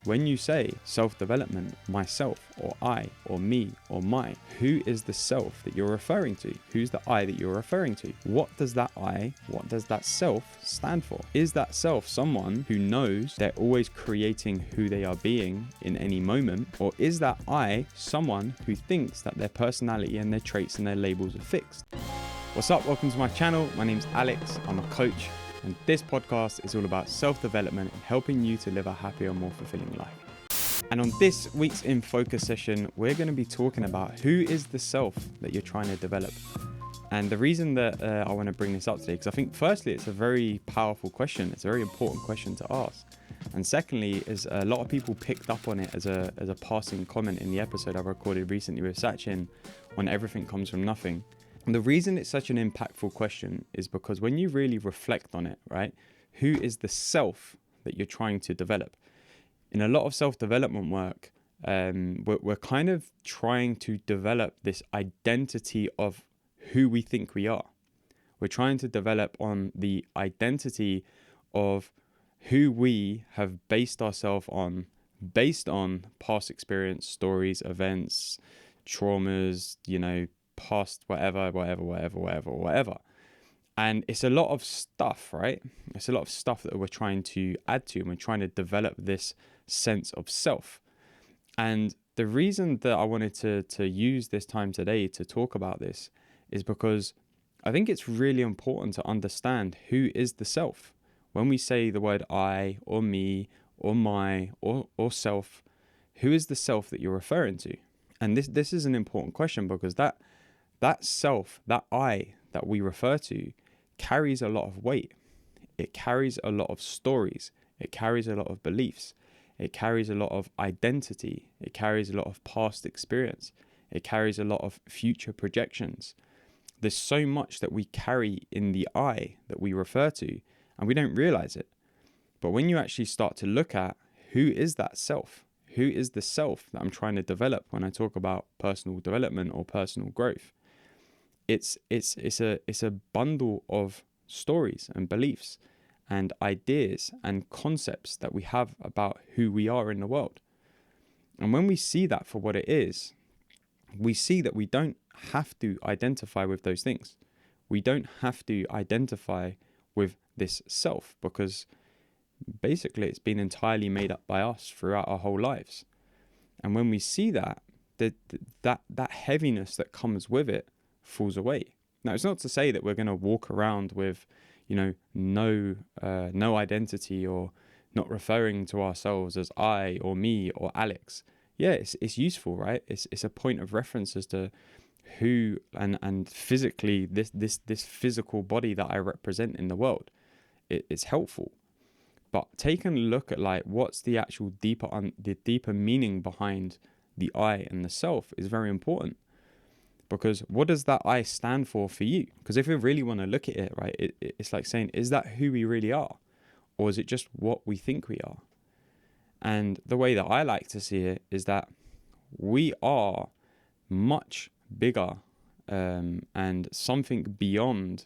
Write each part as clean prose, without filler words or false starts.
when you say self-development, myself, or I, or me, or my, who is the self that you're referring to? Who's the I that you're referring to? What does that I, what does that self stand for? Is that self someone who knows they're always creating who they are being in any moment? Or is that I someone who thinks that their personality and their traits and their labels are fixed? What's up? Welcome to my channel. My name's Alex. I'm a coach. And this podcast is all about self-development and helping you to live a happier, more fulfilling life. And on this week's In Focus session, we're going to be talking about who is the self that you're trying to develop. And the reason that I want to bring this up today, because I think firstly, it's a very powerful question. It's a very important question to ask. And secondly, is a lot of people picked up on it as a passing comment in the episode I recorded recently with Sachin on Everything Comes From Nothing. And the reason it's such an impactful question is because when you really reflect on it, right, who is the self that you're trying to develop? In a lot of self-development work, we're kind of trying to develop this identity of who we think we are. We're trying to develop on the identity of who we have based ourselves on, based on past experience, stories, events, traumas, past whatever. And it's a lot of stuff, right? It's a lot of stuff that we're trying to add to, and we're trying to develop this sense of self. And the reason that I wanted to use this time today to talk about this is because I think it's really important to understand who is the self. When we say the word I or me or my or self, who is the self that you're referring to? And this is an important question because that self, that I that we refer to, carries a lot of weight. It carries a lot of stories. It carries a lot of beliefs. It carries a lot of identity. It carries a lot of past experience. It carries a lot of future projections. There's so much that we carry in the I that we refer to, and we don't realize it. But when you actually start to look at who is that self, who is the self that I'm trying to develop when I talk about personal development or personal growth, it's a bundle of stories and beliefs and ideas and concepts that we have about who we are in the world. And when we see that for what it is, we see that we don't have to identify with those things. We don't have to identify with this self because basically it's been entirely made up by us throughout our whole lives. And when we see that heaviness that comes with it falls away. Now, it's not to say that we're going to walk around with, no identity or not referring to ourselves as I or me or Alex. Yeah, it's useful, right? It's a point of reference as to who and physically this physical body that I represent in the world. It's helpful. But taking a look at what's the actual deeper meaning behind the I and the self is very important. Because what does that I stand for you? Because if we really want to look at it, right, it's like saying, is that who we really are? Or is it just what we think we are? And the way that I like to see it is that we are much bigger and something beyond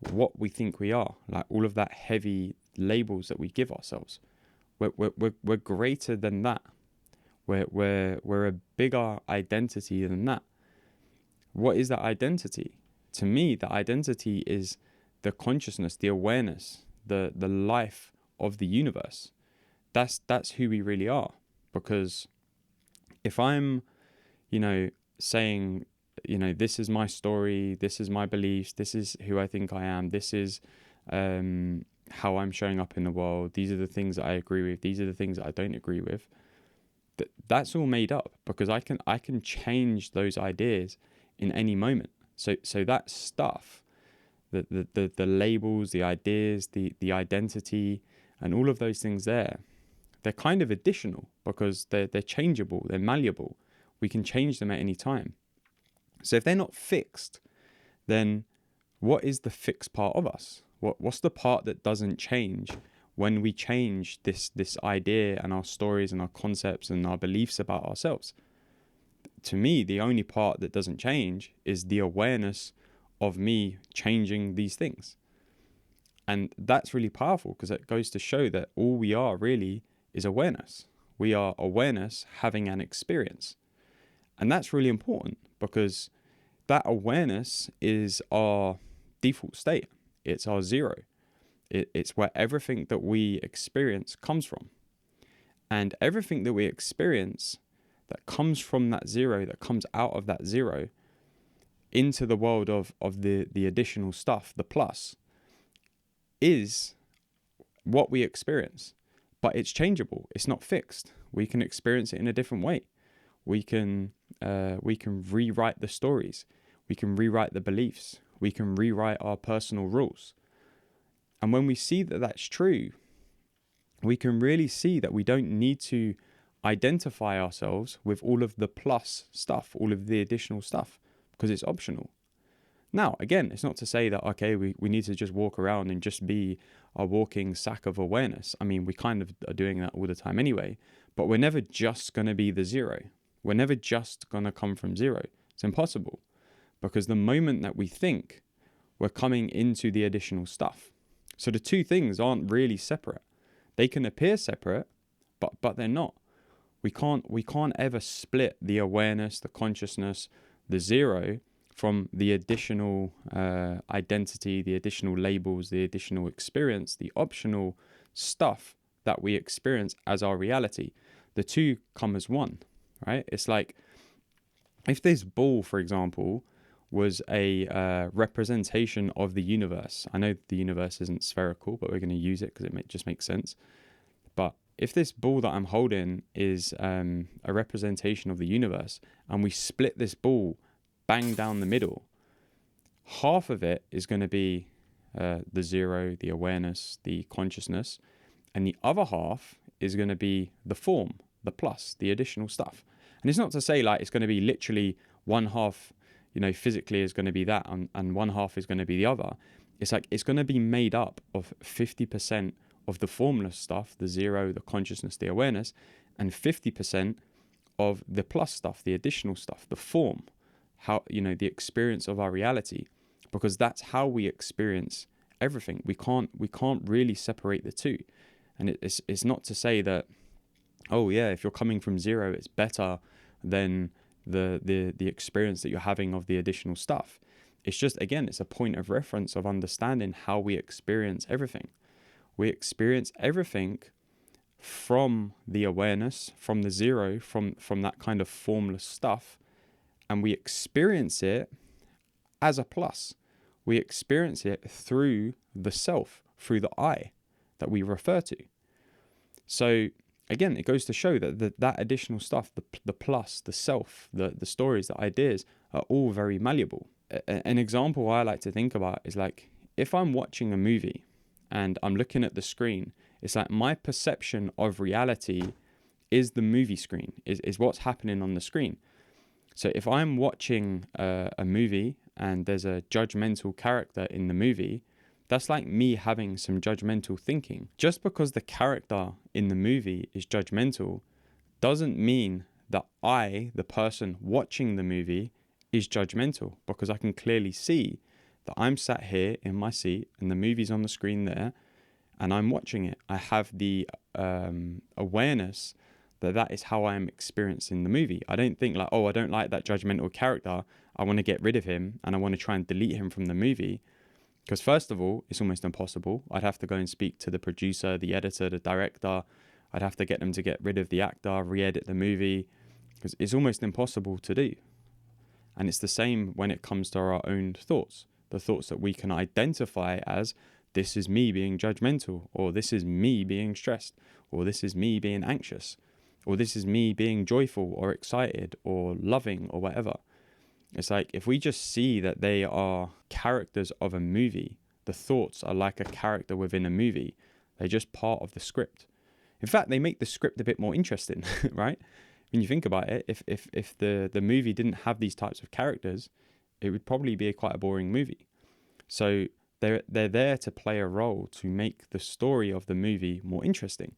what we think we are. Like all of that heavy labels that we give ourselves. We're greater than that. We're a bigger identity than that. What is that identity? To me, the identity is the consciousness, the awareness, the life of the universe. That's who we really are. Because if I'm, saying, this is my story, this is my beliefs, this is who I think I am, this is how I'm showing up in the world, these are the things that I agree with, these are the things that I don't agree with, that's all made up because I can change those ideas in any moment. So that stuff, the labels, the ideas, the identity, and all of those things they're kind of additional because they're changeable, they're malleable. We can change them at any time. So if they're not fixed, then what is the fixed part of us? What's the part that doesn't change when we change this idea and our stories and our concepts and our beliefs about ourselves? To me, the only part that doesn't change is the awareness of me changing these things. And that's really powerful because it goes to show that all we are really is awareness. We are awareness having an experience. And that's really important because that awareness is our default state. It's our zero. It's where everything that we experience comes from. And everything that we experience that comes from that zero, that comes out of that zero into the world of the additional stuff, the plus, is what we experience. But it's changeable. It's not fixed. We can experience it in a different way. We can rewrite the stories. We can rewrite the beliefs. We can rewrite our personal rules. And when we see that that's true, we can really see that we don't need to identify ourselves with all of the plus stuff, all of the additional stuff, because it's optional. Now, again, it's not to say that, okay, we need to just walk around and just be a walking sack of awareness. I mean, we kind of are doing that all the time anyway, but we're never just going to be the zero. We're never just going to come from zero. It's impossible, because the moment that we think, we're coming into the additional stuff. So the two things aren't really separate. They can appear separate, but they're not. We can't ever split the awareness, the consciousness, the zero from the additional identity, the additional labels, the additional experience, the optional stuff that we experience as our reality. The two come as one, right? It's like if this ball, for example, was a representation of the universe. I know the universe isn't spherical, but we're going to use it because it just makes sense. But if this ball that I'm holding is a representation of the universe, and we split this ball bang down the middle, half of it is going to be the zero, the awareness, the consciousness, and the other half is going to be the form, the plus, the additional stuff. And it's not to say like it's going to be literally one half, physically is going to be that and one half is going to be the other. It's like it's going to be made up of 50% of the formless stuff, the zero, the consciousness, the awareness, and 50% of the plus stuff, the additional stuff, the form, how, the experience of our reality, because that's how we experience everything. We can't really separate the two. And it's not to say that, oh yeah, if you're coming from zero, it's better than the experience that you're having of the additional stuff. It's just, again, it's a point of reference of understanding how we experience everything. We experience everything from the awareness, from the zero, from that kind of formless stuff, and we experience it as a plus. We experience it through the self, through the I that we refer to. So again, it goes to show that that additional stuff, the plus, the self, the stories, the ideas are all very malleable. An example I like to think about is like, if I'm watching a movie and I'm looking at the screen, it's like my perception of reality is the movie screen, is what's happening on the screen. So if I'm watching a movie and there's a judgmental character in the movie, that's like me having some judgmental thinking. Just because the character in the movie is judgmental doesn't mean that I, the person watching the movie, is judgmental, because I can clearly see that I'm sat here in my seat and the movie's on the screen there and I'm watching it. I have the awareness that is how I am experiencing the movie. I don't think like, oh, I don't like that judgmental character, I want to get rid of him and I want to try and delete him from the movie. Because first of all, it's almost impossible. I'd have to go and speak to the producer, the editor, the director. I'd have to get them to get rid of the actor, re-edit the movie, because it's almost impossible to do. And it's the same when it comes to our own thoughts, the thoughts that we can identify as, this is me being judgmental, or this is me being stressed, or this is me being anxious, or this is me being joyful or excited or loving or whatever. It's like, if we just see that they are characters of a movie, the thoughts are like a character within a movie. They're just part of the script. In fact, they make the script a bit more interesting, right? When you think about it, if the movie didn't have these types of characters, it would probably be quite a boring movie. So they're there to play a role to make the story of the movie more interesting.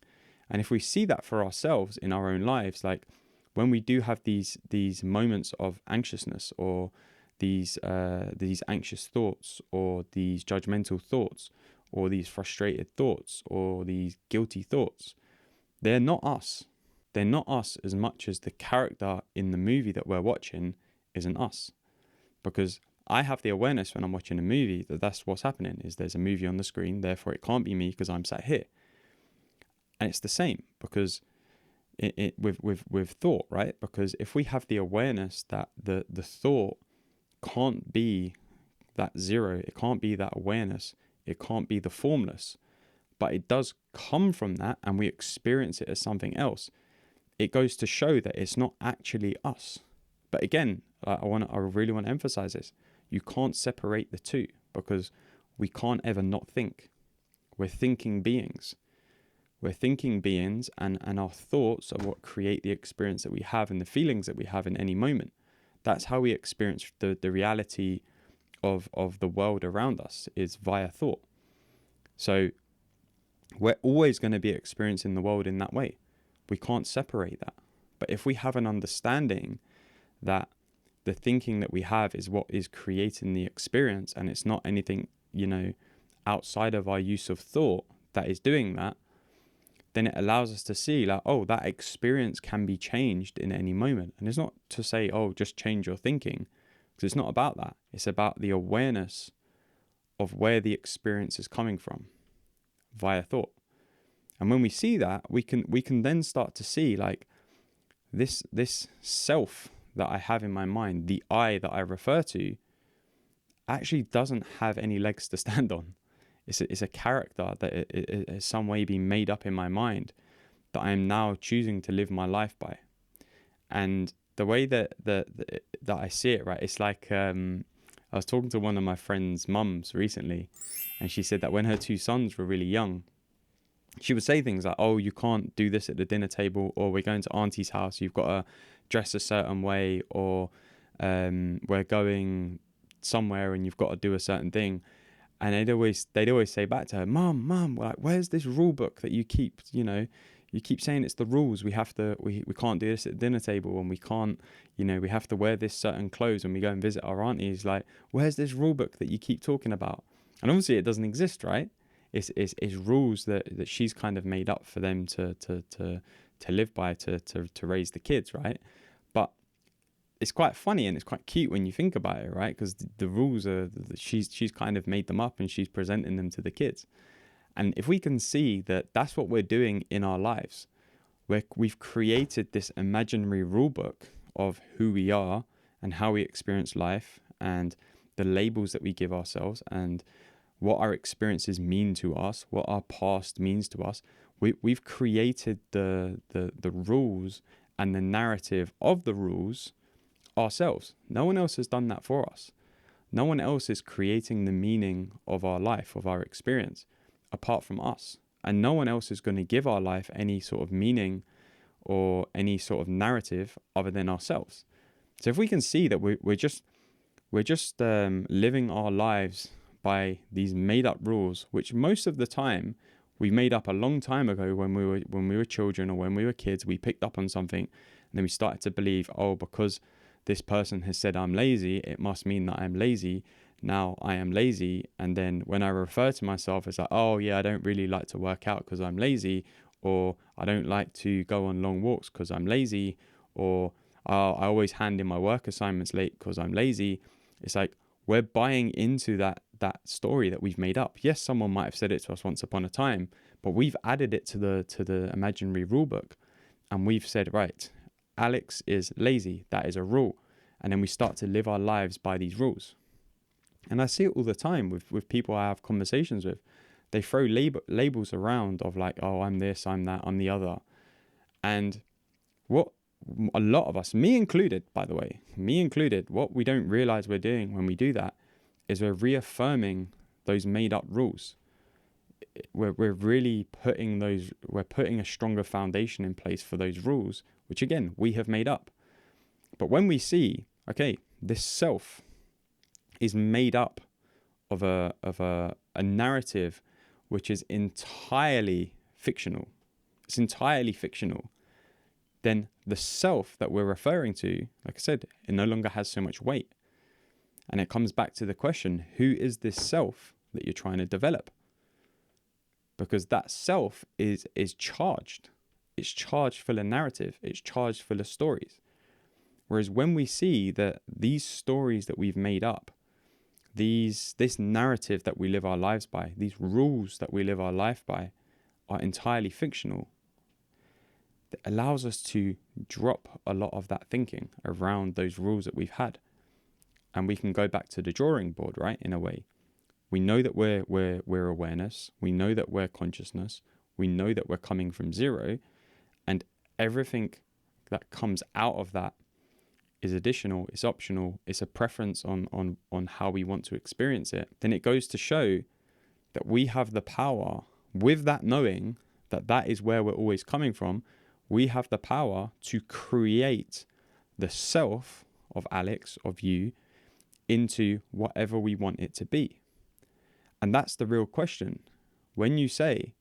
And if we see that for ourselves in our own lives, like when we do have these moments of anxiousness, or these anxious thoughts, or these judgmental thoughts, or these frustrated thoughts, or these guilty thoughts, they're not us. they're not us as much as the character in the movie that we're watching isn't us. Because I have the awareness when I'm watching a movie that that's what's happening, is there's a movie on the screen, therefore it can't be me because I'm sat here. And it's the same because with thought, right? Because if we have the awareness that the thought can't be that zero, it can't be that awareness, it can't be the formless, but it does come from that and we experience it as something else, it goes to show that it's not actually us. But again, I really want to emphasize this. You can't separate the two because we can't ever not think. We're thinking beings. We're thinking beings, and our thoughts are what create the experience that we have and the feelings that we have in any moment. That's how we experience the reality of the world around us, is via thought. So we're always going to be experiencing the world in that way. We can't separate that. But if we have an understanding that the thinking that we have is what is creating the experience, and it's not anything, outside of our use of thought that is doing that, then it allows us to see like, oh, that experience can be changed in any moment. And it's not to say, oh, just change your thinking, because it's not about that. It's about the awareness of where the experience is coming from via thought. And when we see that, we can then start to see like this self that I have in my mind, the I that I refer to, actually doesn't have any legs to stand on. It's a character that it has some way been made up in my mind that I am now choosing to live my life by. And the way that I see it, right, it's like I was talking to one of my friend's mums recently, and she said that when her two sons were really young, she would say things like, oh, you can't do this at the dinner table, or we're going to auntie's house, you've got to dress a certain way, or we're going somewhere and you've got to do a certain thing. And they'd always say back to her, Mum, like, where's this rule book that you keep, you keep saying it's the rules. We can't do this at the dinner table, and we can't, we have to wear this certain clothes when we go and visit our aunties. Like, where's this rule book that you keep talking about? And obviously it doesn't exist, right? It's rules that she's kind of made up for them to live by, to raise the kids, right? But it's quite funny and it's quite cute when you think about it, right? Because the rules are, she's kind of made them up and she's presenting them to the kids. And if we can see that that's what we're doing in our lives, we've created this imaginary rule book of who we are and how we experience life and the labels that we give ourselves and what our experiences mean to us, what our past means to us. We've created the rules and the narrative of the rules ourselves. No one else has done that for us. No one else is creating the meaning of our life, of our experience, apart from us. And no one else is going to give our life any sort of meaning or any sort of narrative other than ourselves. So if we can see that we're just living our lives by these made up rules, which most of the time we made up a long time ago when we were children or when we were kids, we picked up on something and then we started to believe, oh, because this person has said I'm lazy, it must mean that I'm lazy. Now I am lazy. And then when I refer to myself, it's like, oh yeah, I don't really like to work out because I'm lazy, or I don't like to go on long walks because I'm lazy, or I always hand in my work assignments late because I'm lazy. It's like we're buying into that story that we've made up. Yes, someone might have said it to us once upon a time, but we've added it to the imaginary rule book, and we've said, right, Alex is lazy. That is a rule. And then we start to live our lives by these rules. And I see it all the time with people I have conversations with. They throw labels around of like, oh, I'm this, I'm that, I'm the other. And what a lot of us, me included, by the way, what we don't realize we're doing when we do that is we're reaffirming those made up rules. We're really putting a stronger foundation in place for those rules, which again, we have made up. But when we see, okay, this self is made up of a narrative which is entirely fictional. It's entirely fictional. Then the self that we're referring to, like I said, it no longer has so much weight. And it comes back to the question, who is this self that you're trying to develop? Because that self is charged. it's charged full of narrative, it's charged full of stories. Whereas when we see that these stories that we've made up, this narrative that we live our lives by, these rules that we live our life by, are entirely fictional, it allows us to drop a lot of that thinking around those rules that we've had. And we can go back to the drawing board, right? In a way, we know that we're awareness. We know that we're consciousness. We know that we're coming from zero, and everything that comes out of that is additional, it's optional, it's a preference on how we want to experience it. Then it goes to show that we have the power, with that knowing that that is where we're always coming from, we have the power to create the self of Alex, of you, into whatever we want it to be. And that's the real question. When you say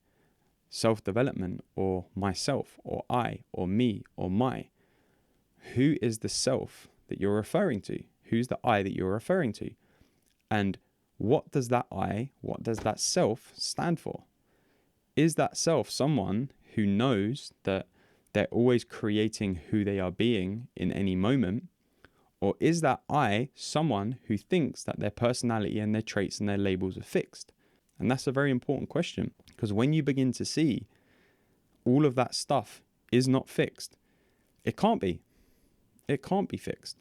self-development, or myself, or I, or me, or my, who is the self that you're referring to? Who's the I that you're referring to? And what does that I, what does that self stand for? Is that self someone who knows that they're always creating who they are being in any moment? Or is that I someone who thinks that their personality and their traits and their labels are fixed? And that's a very important question, because when you begin to see all of that stuff is not fixed, it can't be. It can't be fixed,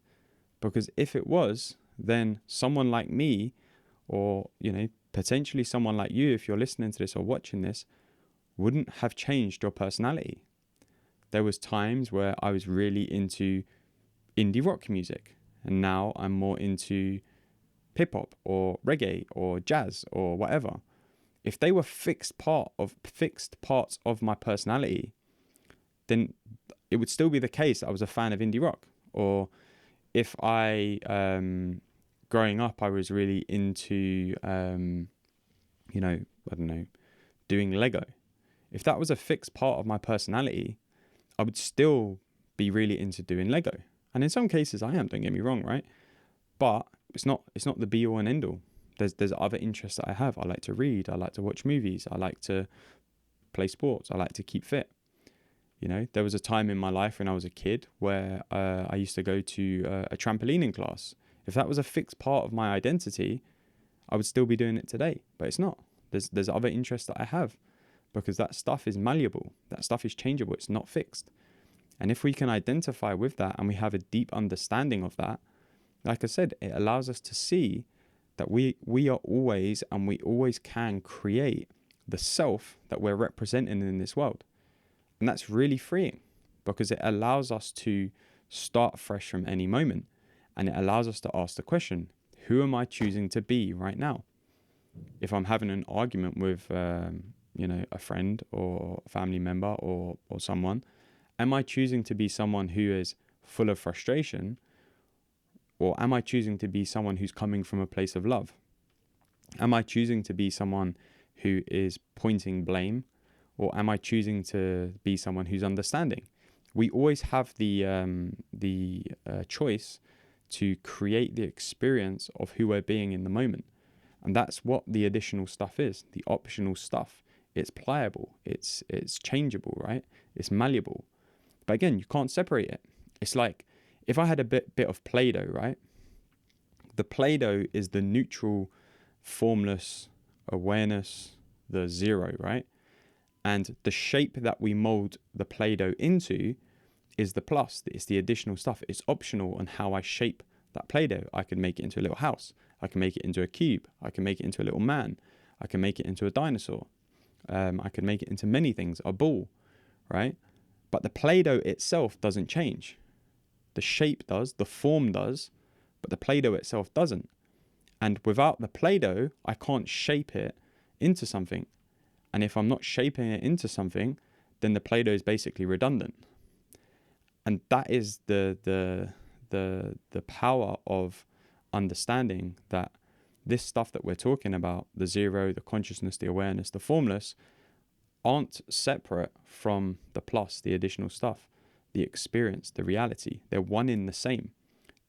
because if it was, then someone like me, or, potentially someone like you, if you're listening to this or watching this, wouldn't have changed your personality. There was times where I was really into indie rock music, and now I'm more into hip hop or reggae or jazz or whatever. If they were fixed parts of my personality, then it would still be the case that I was a fan of indie rock. Or if I, growing up, I was really into, doing Lego. If that was a fixed part of my personality, I would still be really into doing Lego. And in some cases I am, don't get me wrong, right? But it's not the be all and end all. There's other interests that I have. I like to read, I like to watch movies, I like to play sports, I like to keep fit. There was a time in my life when I was a kid where I used to go to a trampolining class. If that was a fixed part of my identity, I would still be doing it today, but it's not. There's other interests that I have, because that stuff is malleable, that stuff is changeable, it's not fixed. And if we can identify with that and we have a deep understanding of that, like I said, it allows us to see that we are always, and we always can create the self that we're representing in this world. And that's really freeing, because it allows us to start fresh from any moment. And it allows us to ask the question, who am I choosing to be right now? If I'm having an argument with, a friend or a family member or someone, am I choosing to be someone who is full of frustration? Or am I choosing to be someone who's coming from a place of love? Am I choosing to be someone who is pointing blame? Or am I choosing to be someone who's understanding? We always have the choice to create the experience of who we're being in the moment. And that's what the additional stuff is, the optional stuff. It's pliable, it's changeable, right? It's malleable. But again, you can't separate it. It's like if I had a bit of Play-Doh, right? The Play-Doh is the neutral, formless awareness, the zero, right? And the shape that we mold the Play-Doh into is the plus. It's the additional stuff. It's optional on how I shape that Play-Doh. I can make it into a little house. I can make it into a cube. I can make it into a little man. I can make it into a dinosaur. I can make it into many things, a ball, right? But the Play-Doh itself doesn't change. The shape does, the form does, but the Play-Doh itself doesn't. And without the Play-Doh, I can't shape it into something. And if I'm not shaping it into something, then the Play-Doh is basically redundant. And that is the power of understanding that this stuff that we're talking about, the zero, the consciousness, the awareness, the formless, aren't separate from the plus, the additional stuff, the experience, the reality. They're one in the same.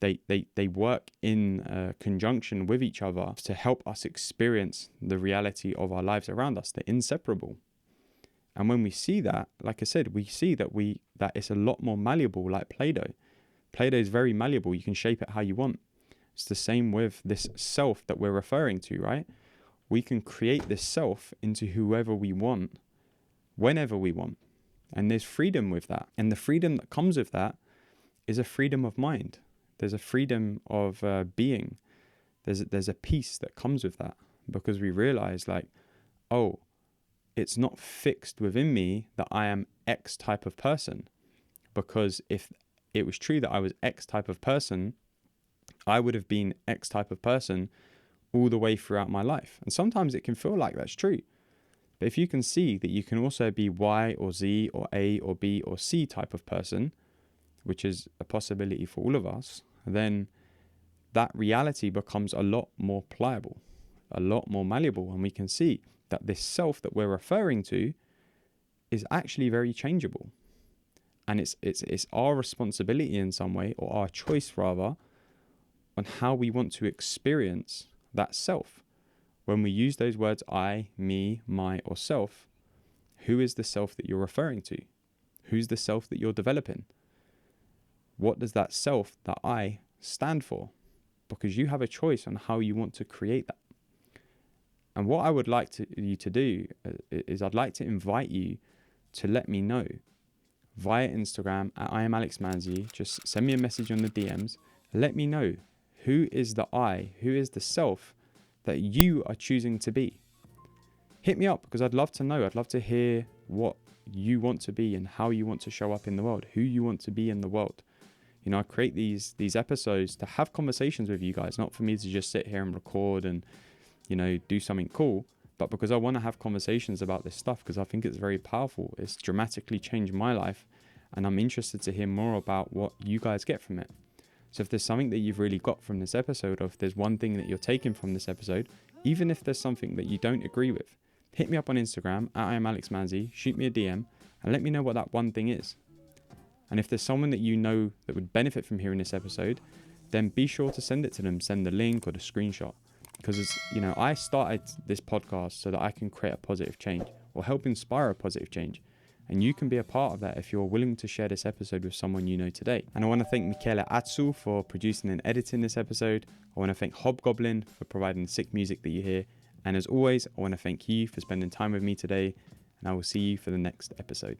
They work in conjunction with each other to help us experience the reality of our lives around us. They're inseparable. And when we see that, like I said, we see that it's a lot more malleable, like Play-Doh. Play-Doh is very malleable. You can shape it how you want. It's the same with this self that we're referring to, right? We can create this self into whoever we want, whenever we want. And there's freedom with that. And the freedom that comes with that is a freedom of mind. There's a freedom of being. There's a peace that comes with that, because we realize like, oh, it's not fixed within me that I am X type of person. Because if it was true that I was X type of person, I would have been X type of person all the way throughout my life. And sometimes it can feel like that's true. But if you can see that you can also be Y or Z or A or B or C type of person, which is a possibility for all of us, then that reality becomes a lot more pliable, a lot more malleable. And we can see that this self that we're referring to is actually very changeable. And it's our responsibility in some way, or our choice rather, on how we want to experience that self. When we use those words, I, me, my, or self, who is the self that you're referring to? Who's the self that you're developing? What does that self, that I, stand for? Because you have a choice on how you want to create that. And what I would like you to do is I'd like to invite you to let me know via Instagram at @IamAlexManzi. Just send me a message on the DMs. Let me know, who is the I, who is the self that you are choosing to be. Hit me up, because I'd love to know. I'd love to hear what you want to be and how you want to show up in the world, who you want to be in the world. You know, I create these episodes to have conversations with you guys, not for me to just sit here and record and, you know, do something cool, but because I want to have conversations about this stuff, because I think it's very powerful. It's dramatically changed my life, and I'm interested to hear more about what you guys get from it. So if there's something that you've really got from this episode, or if there's one thing that you're taking from this episode, even if there's something that you don't agree with, hit me up on Instagram at @IamAlexManzi, shoot me a DM, and let me know what that one thing is. And if there's someone that you know that would benefit from hearing this episode, then be sure to send it to them. Send the link or the screenshot. Because, you know, I started this podcast so that I can create a positive change, or help inspire a positive change. And you can be a part of that if you're willing to share this episode with someone you know today. And I want to thank Michele Atsu for producing and editing this episode. I want to thank Hobgoblin for providing the sick music that you hear. And as always, I want to thank you for spending time with me today. And I will see you for the next episode.